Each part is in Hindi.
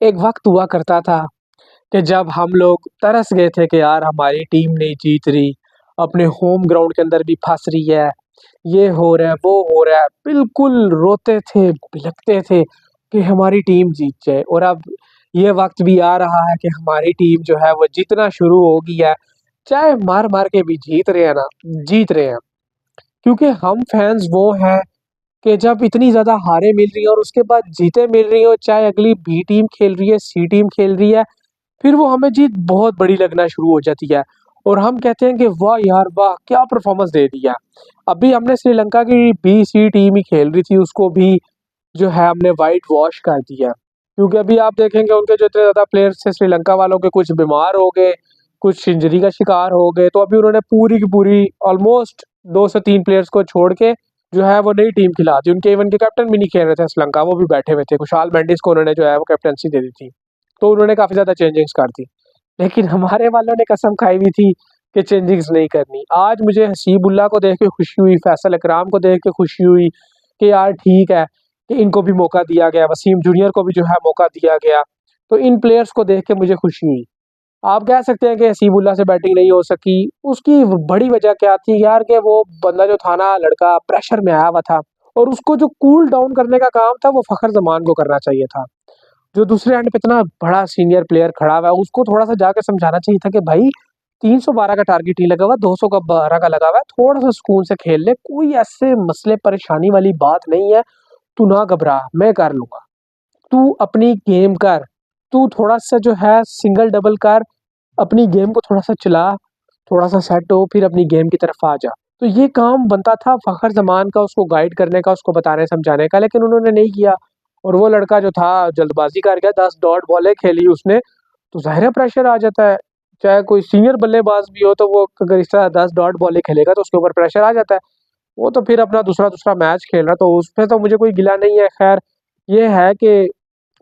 एक वक़्त हुआ करता था कि जब हम लोग तरस गए थे कि यार हमारी टीम नहीं जीत रही, अपने होम ग्राउंड के अंदर भी फँस रही है, ये हो रहा है, वो हो रहा है। बिल्कुल रोते थे, बिलखते थे कि हमारी टीम जीत जाए और अब ये वक़्त भी आ रहा है कि हमारी टीम जो है वो जीतना शुरू हो गई है। चाहे मार-मार के भी जीत रहे हैं ना, जीत रहे हैं। क्योंकि हम फैन्स वो हैं कि जब इतनी ज़्यादा हारें मिल रही हैं और उसके बाद जीतें मिल रही हो, चाहे अगली बी टीम खेल रही है, सी टीम खेल रही है, फिर वो हमें जीत बहुत बड़ी लगना शुरू हो जाती है और हम कहते हैं कि वाह यार वाह! क्या परफ़ॉर्मेंस दे दिया। अभी हमने श्रीलंका की बी, सी टीम ही खेल रही थी, उसको भी जो है हमने व्हाइट वॉश कर दिया। क्योंकि अभी आप देखेंगे उनके जो इतने ज़्यादा प्लेयर्स थे श्रीलंका वालों के कुछ बीमार हो गए, कुछ इंजरी का शिकार हो गए, तो अभी उन्होंने पूरी की पूरी ऑलमोस्ट 2 से 3 प्लेयर्स को छोड़ के जो है वो नई टीम खिला दी। उनके इवन के कैप्टन भी नहीं खेल रहे थे श्रीलंका, वो भी बैठे हुए थे। कुशाल मेंडिस को उन्होंने जो है वो कैप्टेंसी दे दी थी। तो उन्होंने काफ़ी ज़्यादा चेंजिंग्स कर दी। लेकिन हमारे वालों ने कसम खाई हुई थी कि चेंजिंग्स नहीं करनी। आज मुझे हसीबुल्लाह को देख के खुशी हुई, फैसल इकराम को देख के खुशी हुई कि यार ठीक है कि इनको भी मौका दिया गया, वसीम जूनियर को भी जो है मौका दिया गया। तो इन प्लेयर्स को देख के मुझे खुशी हुई। आप कह सकते हैं कि हसीबुल्लाह से बैटिंग नहीं हो सकी, उसकी बड़ी वजह क्या थी यार कि वो बंदा जो था ना लड़का प्रेशर में आया हुआ था और उसको जो कूल डाउन करने का काम था वो फ़खर ज़मान को करना चाहिए था। जो दूसरे एंड पे इतना बड़ा सीनियर प्लेयर खड़ा हुआ है, उसको थोड़ा-सा जाके समझाना चाहिए था कि भाई 312 का टारगेट नहीं लगा हुआ, 200 का 12 का लगा हुआ है, थोड़ा-सा सुकून से खेल ले, कोई ऐसे मसले परेशानी वाली बात नहीं है, तू ना घबरा, मैं कर लूँगा। तू अपनी गेम कर, तू थोड़ा-सा जो है सिंगल डबल कर, अपनी गेम को थोड़ा-सा चला, थोड़ा-सा सेट हो, फिर अपनी गेम की तरफ आ जा। तो ये काम बनता था फ़खर ज़मान का, उसको गाइड करने का, उसको बताने-समझाने का, लेकिन उन्होंने नहीं किया और वो लड़का जो था जल्दबाज़ी कर गया, 10 डॉट बॉलें खेली उसने, तो ज़ाहिर है प्रेशर आ जाता है। चाहे कोई सीनियर बल्लेबाज़ भी हो, तो वो अगर इस तरह 10 डॉट बॉलें खेलेगा, तो उसके ऊपर प्रेशर आ जाता है। वो तो फिर अपना दूसरा-दूसरा मैच खेल रहा, तो उसपे तो मुझे कोई गिला नहीं है। ख़ैर, ये है कि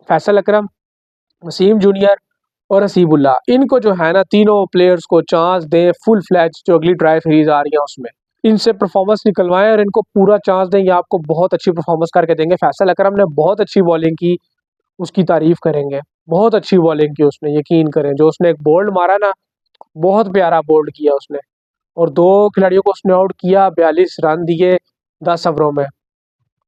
फैसल अकरम, वसीम जूनियर और हसीबुल्लाह इनको जो है ना तीनों प्लेयर्स को चांस दें फुल फ्लैज जो अगली ट्राई सीरीज आ रही है उसमें इनसे परफॉर्मेंस निकलवाएं और इनको पूरा चांस दें, ये आपको बहुत अच्छी परफॉर्मेंस करके देंगे। फैसल अकरम ने बहुत अच्छी बॉलिंग की, उसकी तारीफ करेंगे। बहुत अच्छी बॉलिंग की उसने, यकीन करें। जो उसने एक बोल्ड मारा ना, बहुत प्यारा बोल्ड किया उसने और 2 खिलाड़ियों को उसने आउट किया, 42 रन दिए 10 ओवरों में।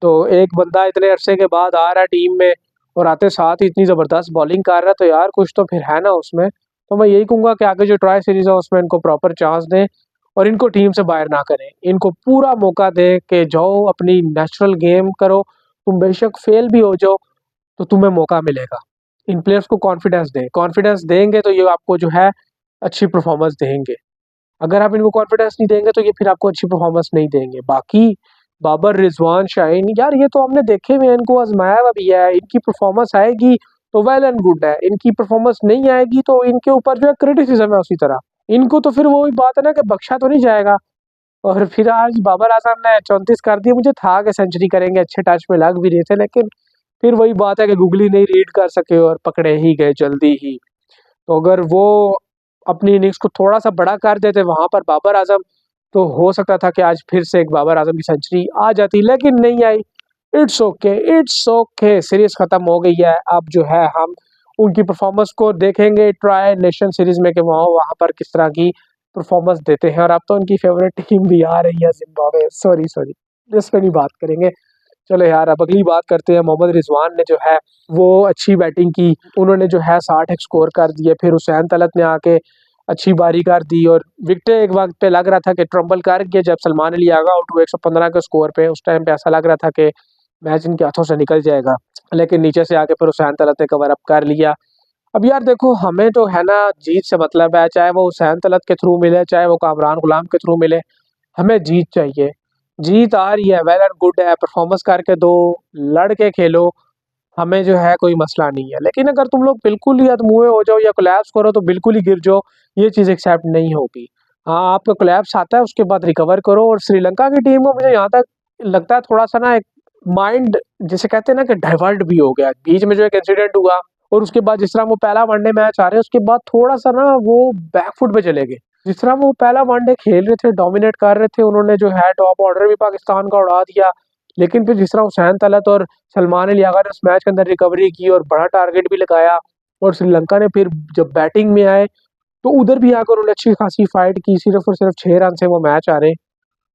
तो एक बंदा इतने अरसे के बाद आ रहा है टीम में और आते साथ ही इतनी ज़बरदस्त बॉलिंग कर रहा है, तो यार कुछ तो फिर है ना उसमें। तो मैं यही कहूँगा कि आगे जो ट्राई सीरीज़ है उसमें इनको प्रॉपर चांस दें और इनको टीम से बाहर ना करें। इनको पूरा मौका दें कि जाओ अपनी नेचुरल गेम करो, तुम बेशक फेल भी हो जाओ तो तुम्हें मौका मिलेगा। इन प्लेयर्स को कॉन्फिडेंस दें, कॉन्फिडेंस देंगे तो ये आपको जो है अच्छी परफॉर्मेंस देंगे। अगर आप इनको कॉन्फिडेंस नहीं देंगे तो ये फिर आपको अच्छी परफॉर्मेंस नहीं देंगे। बाकी बाबर, रिजवान, शाहीन यार ये तो हमने देखे हुए हैं, इनको आजमाया हुआ भी है। इनकी परफॉर्मेंस आएगी तो वेल एंड गुड है, इनकी परफॉर्मेंस नहीं आएगी तो इनके ऊपर जो है क्रिटिसिज्म है उसी तरह। इनको तो फिर वही बात है ना कि बख्शा तो नहीं जाएगा। और फिर आज बाबर आजम ने 34 कर दिए, मुझे था कि सेंचुरी करेंगे, अच्छे टच में लग भी रहे थे, लेकिन फिर वही बात है कि गूगली नहीं रीड कर सके और पकड़े ही गए जल्दी ही। तो अगर वो अपनी इनिंग्स को थोड़ा-सा बड़ा कर देते वहाँ पर बाबर आज़म, तो हो सकता था कि आज फिर से एक बाबर आज़म की सेंचुरी आ जाती, लेकिन नहीं आई। इट्स ओके, सीरीज़ खत्म हो गई है। अब जो है हम उनकी परफॉर्मेंस को देखेंगे ट्राई नेशन सीरीज़ में कि वहाँ वहाँ पर किस तरह की परफॉर्मेंस देते हैं और अब तो उनकी फेवरेट टीम भी आ रही है ज़िम्बाब्वे। सॉरी, इस पे नहीं बात करेंगे। चलो यार अब अगली बात करते हैं। मोहम्मद रिजवान ने जो है वो अच्छी बैटिंग की, उन्होंने जो है 60 एक स्कोर कर दिए। फिर हुसैन तलत ने आके अच्छी बारी कर दी और विकेटें एक वक्त पे लग रहा था कि ट्रम्बल कर गए जब सलमान अली आगा आउट हुए 115 के स्कोर पे। उस टाइम पे ऐसा लग रहा था कि मैच इनके हाथों से निकल जाएगा, लेकिन नीचे से आके फिर हुसैन तलत ने कवर अप कर लिया। अब यार देखो हमें तो है ना जीत से मतलब है, चाहे वो हुसैन तलत के थ्रू मिले, चाहे वो कामरान गुलाम के थ्रू मिले, हमें जीत चाहिए। जीत आ रही है, वेल एंड गुड है, परफॉर्मेंस करके दो, लड़ के खेलो, हमें जो है कोई मसला नहीं है। लेकिन अगर तुम लोग बिल्कुल ही अधमुए हो जाओ या कोलैप्स करो तो बिल्कुल ही गिर जाओ, ये चीज़ एक्सेप्ट नहीं होगी। हाँ, आपका कोलैप्स आता है उसके बाद रिकवर करो। और श्रीलंका की टीम को मुझे यहाँ तक लगता है थोड़ा-सा ना एक माइंड जिसे कहते हैं ना कि डाइवर्ट भी हो गया। बीच में जो एक इंसिडेंट हुआ और उसके बाद जिस तरह वो पहला वनडे मैच आ रहे हैं उसके बाद थोड़ा-सा ना वो बैक फुट पे चले गए। जिस तरह वो पहला वनडे खेल रहे थे, डोमिनेट कर रहे थे, उन्होंने जो है टॉप ऑर्डर भी पाकिस्तान का उड़ा दिया। लेकिन फिर जिस तरह हुसैन तलत और सलमान अली आगा ने उस मैच के अंदर रिकवरी की और बड़ा टारगेट भी लगाया, और श्रीलंका ने फिर जब बैटिंग में आए तो उधर भी आकर उन्होंने अच्छी खासी फाइट की, सिर्फ और सिर्फ 6 रन से वो मैच हारे।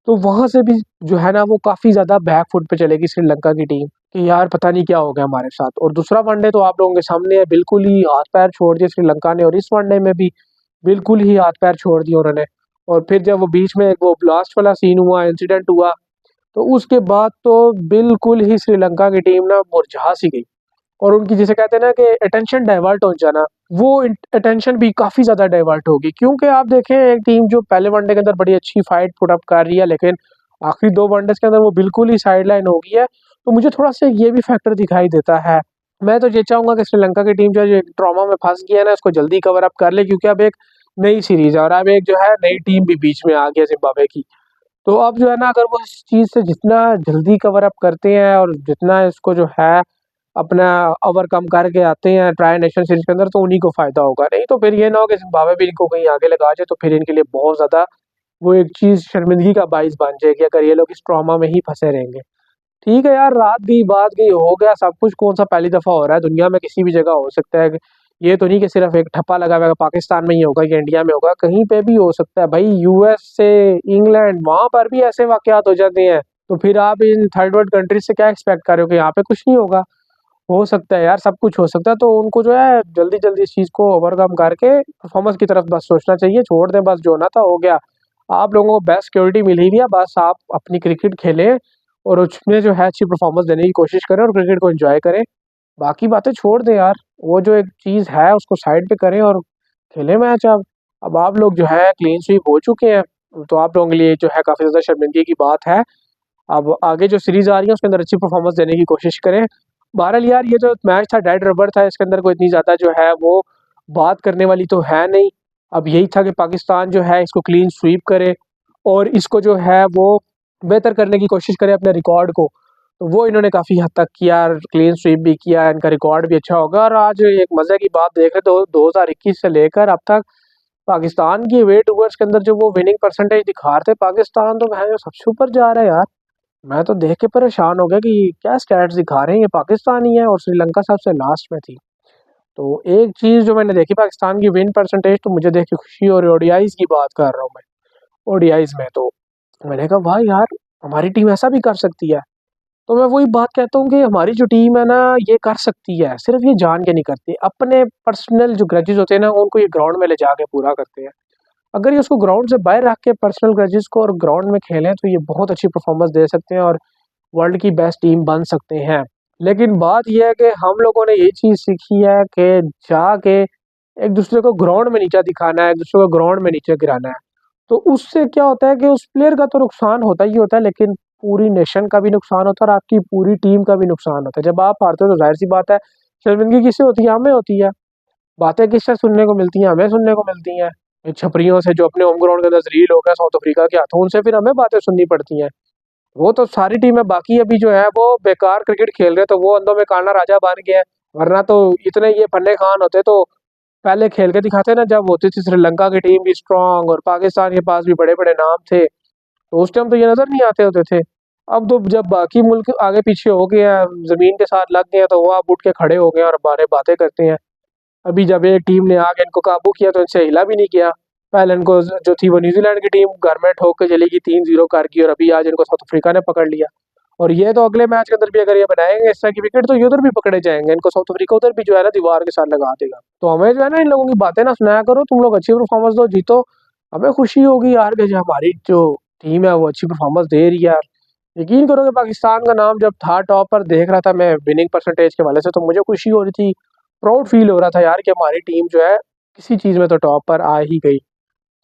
तो वहां से भी जो है ना वो काफी ज्यादा बैक फुट पे चलेगी श्रीलंका की टीम, कि यार पता नहीं क्या हो गया हमारे साथ। और दूसरा वनडे तो आप लोगों के सामने है, बिल्कुल ही हाथ पैर छोड़ दिए श्रीलंका ने, और इस वनडे में भी बिल्कुल ही हाथ पैर छोड़ दिए उन्होंने। और फिर जब वो बीच में वो ब्लास्ट वाला सीन हुआ, इंसिडेंट हुआ, तो उसके बाद तो बिल्कुल ही श्रीलंका की टीम ना मुरझा सी गई। और उनकी जिसे कहते हैं ना कि अटेंशन डाइवर्ट हो जाना, वो अटेंशन भी काफी ज्यादा डाइवर्ट होगी। क्योंकि आप देखें एक टीम जो पहले वनडे के अंदर बड़ी अच्छी फाइट पुट अप कर रही है, लेकिन आखिरी 2 वनडेज के अंदर वो बिल्कुल ही साइडलाइन हो गई है। तो मुझे थोड़ा सा ये भी फैक्टर दिखाई देता है। मैं तो ये चाहूंगा कि श्रीलंका की टीम जो है ट्रॉमा में फंस गई है ना, इसको जल्दी कवर अप कर ले, क्योंकि अब एक नई सीरीज है और अब एक जो है नई टीम भी बीच में आ गई है जिम्बाब्वे की। तो अब जो है ना अगर वो इस चीज़ से जितना जल्दी कवर अप करते हैं और जितना इसको जो है अपना ओवरकम करके आते हैं ट्राई नेशन सीरीज के अंदर, तो उन्हीं को फायदा होगा। नहीं तो फिर ये ना हो कि जिम्बाब्वे भी इनको कहीं आगे लगा जाए, तो फिर इनके लिए बहुत ज्यादा वो एक चीज शर्मिंदगी का बाइस बन जाएगी अगर ये लोग इस ट्रॉमा में ही फंसे रहेंगे। ठीक है यार, रात गई बात गई, हो गया सब कुछ, कौन सा पहली दफा हो रहा है दुनिया में, किसी भी जगह हो सकता है। ये तो नहीं कि सिर्फ एक ठप्पा लगा हुआ है पाकिस्तान में ही होगा या इंडिया में होगा, कहीं पे भी हो सकता है भाई। यूएस से इंग्लैंड वहां पर भी ऐसे वाकयात हो जाते हैं, तो फिर आप इन थर्ड वर्ल्ड कंट्रीज से क्या एक्सपेक्ट कर रहे हो कि यहाँ पे कुछ नहीं होगा। हो सकता है यार, सब कुछ हो सकता है। तो उनको जो है जल्दी जल्दी इस चीज को ओवरकम करके परफॉर्मेंस की तरफ बस सोचना चाहिए, छोड़ दें बस, जो ना था हो गया। आप लोगों को बेस्ट सिक्योरिटी मिली हुई है, बस आप अपनी क्रिकेट खेलें और उसमें जो है अच्छी परफॉर्मेंस देने की कोशिश करें और क्रिकेट को एंजॉय करें। बाकी बातें छोड़ दें यार, वो जो एक चीज है उसको साइड पे करें और खेलें मैच। अब आप लोग जो है क्लीन स्वीप हो चुके हैं, तो आप लोगों के लिए जो है काफी ज्यादा शर्मिंदगी की बात है। अब आगे जो सीरीज आ रही है उसके अंदर अच्छी परफॉर्मेंस देने की कोशिश करें। बहरहाल यार, ये जो मैच था डेड रबर था, इसके अंदर कोई इतनी ज्यादा जो है वो बात करने वाली तो है नहीं। अब यही था कि पाकिस्तान जो है इसको क्लीन स्वीप करे और इसको जो है वो बेहतर करने की कोशिश करे अपने रिकॉर्ड को। तो वो इन्होंने काफी हद तक किया, क्लीन स्वीप भी किया, इनका रिकॉर्ड भी अच्छा होगा। और आज एक मजे की बात देख रहे तो 2021 से लेकर अब तक पाकिस्तान की अवे टूवर्स के अंदर जो वो विनिंग परसेंटेज दिखा रहे थे पाकिस्तान, तो मैं सबसे ऊपर जा रहा है यार। मैं तो देख के परेशान हो गया कि क्या स्टैट्स दिखा रहे हैं, ये पाकिस्तान ही है और श्रीलंका सबसे लास्ट में थी। तो एक चीज जो मैंने देखी पाकिस्तान की विन परसेंटेज, तो मुझे देख के खुशी, और ओडीआईज की बात कर रहा हूँ मैं। ओडीआईज में तो मैंने कहा भाई यार, हमारी टीम ऐसा भी कर सकती है। तो मैं वही बात कहता हूँ कि हमारी जो टीम है ना ये कर सकती है, सिर्फ ये जान के नहीं करती, अपने पर्सनल जो ग्रजेस होते हैं ना उनको ये ग्राउंड में ले जाके पूरा करते हैं। अगर ये उसको ग्राउंड से बाहर रख के पर्सनल ग्रजेस को और ग्राउंड में खेलें, तो ये बहुत अच्छी परफॉर्मेंस दे सकते हैं और वर्ल्ड की बेस्ट टीम बन सकते हैं। लेकिन बात यह है कि हम लोगों ने ये चीज सीखी है कि जाके एक दूसरे को ग्राउंड में नीचा दिखाना है, एक दूसरे को ग्राउंड में नीचे गिराना है। तो उससे क्या होता है कि उस प्लेयर का तो नुकसान होता ही होता है, लेकिन पूरी नेशन का भी नुकसान होता है और आपकी पूरी टीम का भी नुकसान होता है। जब आप हारते हो तो जाहिर सी बात है शर्मिंदगी किससे होती है, हमें होती है। बातें किससे सुनने को मिलती हैं, हमें सुनने को मिलती हैं। इन छपरियों से जो अपने होम ग्राउंड के अंदर जलील हो गए साउथ अफ्रीका के हाथों, उनसे फिर हमें बातें सुननी पड़ती हैं। वो तो सारी टीमें बाकी अभी जो है वो बेकार क्रिकेट खेल रहे, तो वो अंधों में काना राजा बन गया है। वरना तो इतने ये फन्ने खान होते तो पहले खेल के दिखाते ना, जब होती थी श्रीलंका की टीम भी स्ट्रांग और पाकिस्तान के पास भी बड़े बड़े नाम थे, तो उस टाइम तो ये नजर नहीं आते होते थे। अब तो जब बाकी मुल्क आगे पीछे हो गए हैं, जमीन के साथ लग गए हैं, तो वो आप उठ के खड़े हो गए हैं और बारे बातें करते हैं। अभी जब एक टीम ने आके इनको काबू किया तो इनसे हिला भी नहीं किया। पहले इनको जो थी वो न्यूजीलैंड की टीम घर में ठोक के चली गई 3-0 करके, और अभी आज इनको साउथ अफ्रीका ने पकड़ लिया। और ये तो अगले मैच के अंदर भी अगर ये बनाएंगे इस तरह की विकेट, तो ये उधर भी पकड़े जाएंगे, इनको साउथ अफ्रीका उधर भी जो है ना दीवार के साथ लगा देगा। तो हमें जो है ना इन लोगों की बातें ना सुनाया करो, तुम लोग अच्छी परफॉर्मेंस दो, जीतो, हमें खुशी होगी यार कि जो हमारी जो टीम है वो अच्छी परफॉर्मेंस दे रही है यार। यकीन करो कि पाकिस्तान का नाम जब था टॉप पर, देख रहा था मैं विनिंग परसेंटेज के वाले से, तो मुझे खुशी हो रही थी, प्राउड फील हो रहा था यार कि हमारी टीम जो है किसी चीज में तो टॉप पर आ ही गई।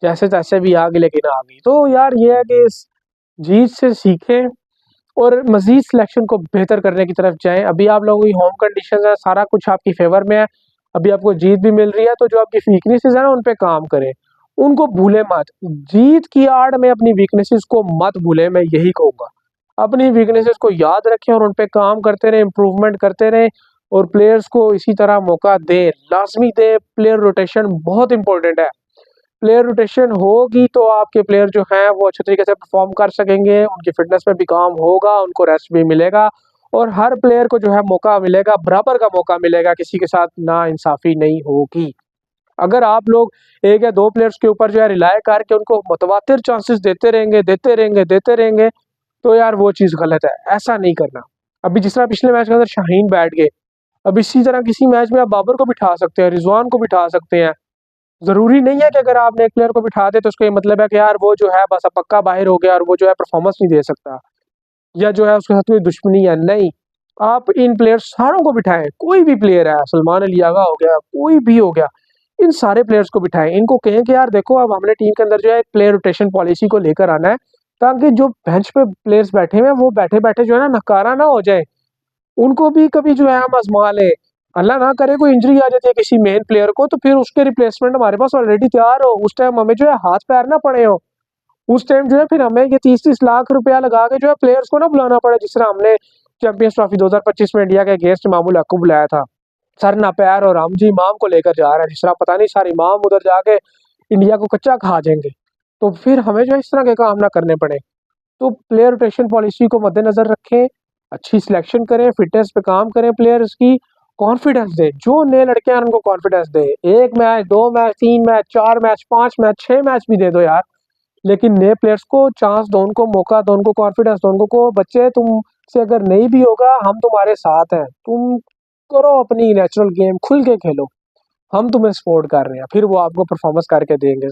जैसे तैसे भी आ गई, लेकिन आ गई। तो यार ये है कि इस जीत से सीखें और मजीद सिलेक्शन को बेहतर करने की तरफ जाएं। अभी आप लोगों की होम कंडीशन है, सारा कुछ आपकी फेवर में है, अभी आपको जीत भी मिल रही है, तो जो आपकी वीकनेसेस है ना उन पे काम करें, उनको भूले मत। जीत की आड़ में अपनी वीकनेसेस को मत भूले, मैं यही कहूंगा। अपनी वीकनेसेस को याद रखें और उन पे काम करते रहें, इंप्रूवमेंट करते रहें, और प्लेयर्स को इसी तरह मौका दें, लाजमी दें। प्लेयर रोटेशन बहुत इंपॉर्टेंट है। प्लेयर रोटेशन होगी तो आपके प्लेयर जो हैं वो अच्छे तरीके से परफॉर्म कर सकेंगे, उनकी फिटनेस पे भी काम होगा, उनको रेस्ट भी मिलेगा और हर प्लेयर को जो है मौका मिलेगा, बराबर का मौका मिलेगा, किसी के साथ नाइंसाफ़ी नहीं होगी। अगर आप लोग 1 या 2 प्लेयर्स के ऊपर जो है रिलाय करके उनको मुतवातिर चांसेस देते रहेंगे, तो यार वो चीज़ गलत है, ऐसा नहीं करना। अभी जिस तरह पिछले मैच के अंदर शाहीन बैठ गए, अब इसी तरह किसी मैच में आप बाबर को बिठा सकते हैं, रिजवान को बिठा सकते हैं। ज़रूरी नहीं है कि अगर आपने एक प्लेयर को बिठा दिया तो उसका ये मतलब है कि यार वो जो है बस अब पक्का बाहिर हो गया और वो जो है परफॉर्मेंस नहीं दे सकता या जो है उसके साथ कोई दुश्मनी है, नहीं। आप इन प्लेयर्स सारों को बिठाएँ, कोई भी प्लेयर है, सलमान अली आगा हो गया, कोई भी हो गया, इन सारे प्लेयर्स को बिठाएँ। इनको कहें कि यार देखो अब हमने टीम के अंदर जो है एक प्लेयर रोटेशन पॉलिसी को लेकर आना है, ताकि जो बेंच पे प्लेयर्स बैठे हुए हैं वो बैठे-बैठे जो है ना नकारा ना हो जाए। उनको भी कभी जो है हम आज़मा लें। अल्लाह ना करे कोई इंजरी आ जाती है किसी मेन प्लेयर को तो फिर उसके रिप्लेसमेंट हमारे पास ऑलरेडी तैयार हो, उस टाइम हमें जो है हाथ-पैर ना पड़े हों। उस टाइम जो है फिर हमें ये 30-30 लाख रुपया लगा के जो है प्लेयर्स को ना बुलाना पड़े, जिस तरह हमने चैंपियंस ट्रॉफी 2025 में इंडिया के अगेंस्ट इमामुल हक को बुलाया था। सर नापैर और रामजी इमाम को लेकर जा रहा है, जिस तरह पता नहीं सर इमाम उधर जाके इंडिया को कच्चा खा जाएँगे। तो फिर हमें जो है इस तरह के काम ना करने पड़े। तो प्लेयर रोटेशन पॉलिसी को मद्देनज़र रखें, अच्छी सिलेक्शन करें, फिटनेस पे काम करें प्लेयर्स की, कॉन्फिडेंस दें, जो नए लड़के हैं उनको कॉन्फिडेंस दें। 1 match, 2 match, 3 match, 4 match, 5 match, 6 match भी दे दो यार, लेकिन नए प्लेयर्स को चांस दो, उनको मौका दो, उनको कॉन्फिडेंस दो, उनको कहो बच्चे तुमसे अगर नहीं भी होगा हम तुम्हारे साथ हैं, तुम करो अपनी नेचुरल गेम, खुल के खेलो, हम तुम्हें सपोर्ट कर रहे हैं, फिर वो आपको परफॉर्मेंस करके देंगे।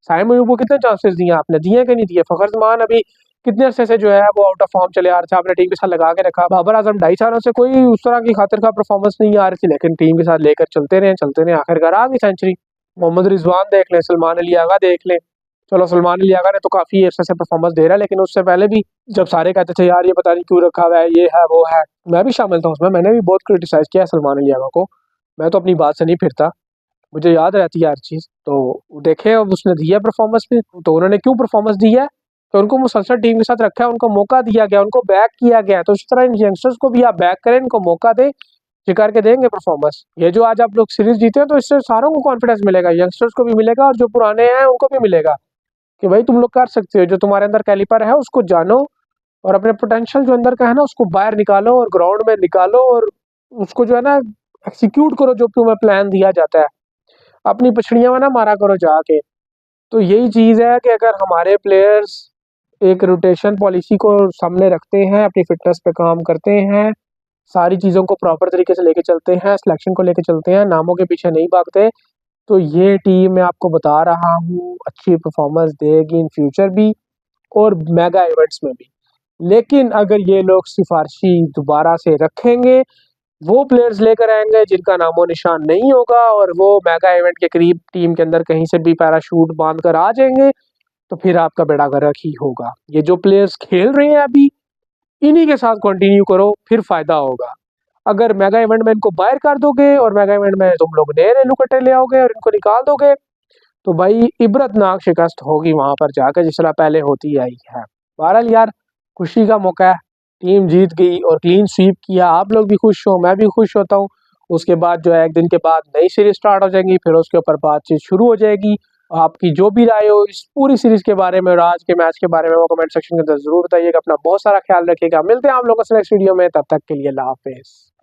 साइम अयूब को कितने चांसेस दिए आपने, दिए कि नहीं दिए? फ़खर ज़मान अभी कितने अरसे से जो है वो आउट ऑफ फॉर्म चले आ रहे थे, आपने टीम के साथ लगा के रखा। बाबर आज़म 2.5 सालों से कोई उस तरह की खातिर का परफॉर्मेंस नहीं आ रही थी, लेकिन टीम के साथ लेकर चलते रहे, आखिरकार आ गई सेंचुरी। मोहम्मद रिजवान देख लें, सलमान अली आगा देख लें। चलो सलमान अली आगा ने तो काफ़ी अरसे से परफॉर्मेंस दे रहा है, लेकिन उससे पहले भी जब सारे कहते थे यार ये पता नहीं क्यों रखा हुआ है, ये है, वो है, मैं भी शामिल था उसमें, मैंने भी बहुत क्रिटिसाइज़ किया है सलमान अली आगा को। मैं तो अपनी बात से नहीं फिरता, मुझे याद रहती है हर चीज़। तो देखें अब उसने दिया परफॉर्मेंस भी, तो उन्होंने क्यों परफॉर्मेंस दी है? तो उनको मुसलसल टीम के साथ रखा है, उनको मौका दिया गया, उनको बैक किया गया है। तो इस तरह इन यंगस्टर्स को भी आप बैक करें, इनको मौका दें, ये करके देंगे परफॉर्मेंस। ये जो आज आप लोग सीरीज़ जीते हैं तो इससे सारों को कॉन्फिडेंस मिलेगा, यंगस्टर्स को भी मिलेगा और जो पुराने हैं उनको भी मिलेगा कि भाई तुम लोग कर सकते हो, जो तुम्हारे अंदर कैलिपर है उसको जानो और अपने पोटेंशियल जो अंदर का है ना उसको बाहर निकालो और ग्राउंड में निकालो और उसको जो है ना एक्जीक्यूट करो जो तुम्हें प्लान दिया जाता है। अपनी पछड़ियाँ ना मारा करो जाके। तो यही चीज़ है कि अगर हमारे प्लेयर्स एक रोटेशन पॉलिसी को सामने रखते हैं, अपनी फ़िटनेस पे काम करते हैं, सारी चीज़ों को प्रॉपर तरीके से लेके चलते हैं, सिलेक्शन को लेके चलते हैं, नामों के पीछे नहीं भागते, तो ये टीम मैं आपको बता रहा हूँ अच्छी परफ़ॉर्मेंस देगी इन फ्यूचर भी और मेगा इवेंट्स में भी। लेकिन अगर ये लोग सिफ़ारिशी दोबारा से रखेंगे, वो प्लेयर्स लेकर आएँगे जिनका नामो-निशान नहीं होगा और वो मेगा इवेंट के करीब टीम के अंदर कहीं से भी पैराशूट बाँध कर आ जाएँगे, तो फिर आपका बेड़ा गर्क ही होगा। ये जो प्लेयर्स खेल रहे हैं अभी, इन्हीं के साथ कंटिन्यू करो, फिर फ़ायदा होगा। अगर मेगा इवेंट में इनको बाहर कर दोगे और मेगा इवेंट में तुम लोग नए रेलुकटे ले आओगे और इनको निकाल दोगे, तो भाई इबरतनाक शिकस्त होगी वहाँ पर जाकर जिस तरह पहले होती आई है। बहरहाल यार, खुशी का मौका है, टीम जीत गई और क्लीन स्वीप किया, आप लोग भी खुश हो, मैं भी खुश होता हूँ। उसके बाद जो है 1 दिन के बाद नई सीरीज़ स्टार्ट हो जाएगी, फिर उसके ऊपर बातचीत शुरू हो जाएगी। आपकी जो भी राय हो इस पूरी सीरीज़ के बारे में और आज के मैच के बारे में वो कमेंट सेक्शन के अंदर ज़रूर बताइएगा। अपना बहुत सारा ख्याल रखिएगा। मिलते हैं आप लोगों से नेक्स्ट वीडियो में, तब तक के लिए अल्लाह हाफ़िज़।